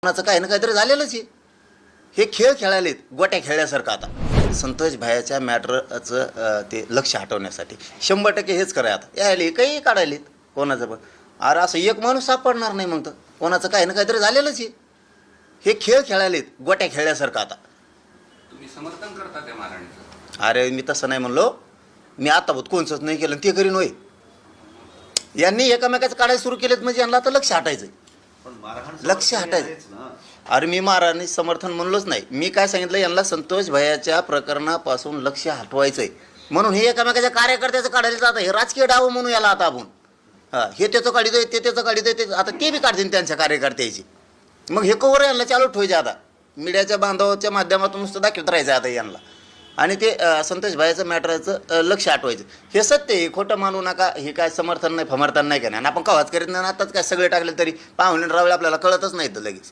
कोणाचं काही ना काहीतरी झालेलंच आहे. हे खेळ खेळायलेत गोट्या खेळल्यासारखं. आता संतोष भायाच्या मॅटरचं ते लक्ष हटवण्यासाठी 100% हेच कराय. आता यायले काही काढायलेत कोणाचं पण. अरे असं एक माणूस सापडणार नाही. मग तर कोणाचं काही ना काहीतरी झालेलंच आहे. हे खेळ खेळायलेत गोट्या खेळल्यासारखं. आता तुम्ही समर्थन करता त्या महाराणीचं? अरे मी तसं नाही म्हणलो. मी आता बहुत कोणचंच नाही केलं ते करीन होय. यांनी एकामेकाचं काढायला सुरू केलेत म्हणजे यांना आता लक्ष हटायचं. लक्ष हटायचं. अरे मी महाराणी समर्थन म्हणलोच नाही. मी काय सांगितलं, यांना संतोष भैयाच्या प्रकरणापासून लक्ष हटवायचं आहे. म्हणून हे एकामेकाच्या कार्यकर्त्याचं काढायला जातं. हे राजकीय डाव म्हणून याला आता आपण हे त्याचं काढितोय ते त्याचं काढितोय ते आता ते बी काढतील त्यांच्या कार्यकर्त्याची. मग हे कवर यांना चालू ठेवायचे. आता मीडियाच्या बांधवाच्या माध्यमातून नुसतं दाखवत राहायचं आता यांना. आणि ते संतोष भाईचं मॅटरचं लक्ष हटवायचं. हे सत्य आहे, खोटं मानू नका. हे काय समर्थन नाही फमर्थन नाही का नाही. आणि आपण कवाच करीत नाही. आताच काय सगळे टाकले तरी पाहुणे रावळे आपल्याला कळतच नाही तर लगेच.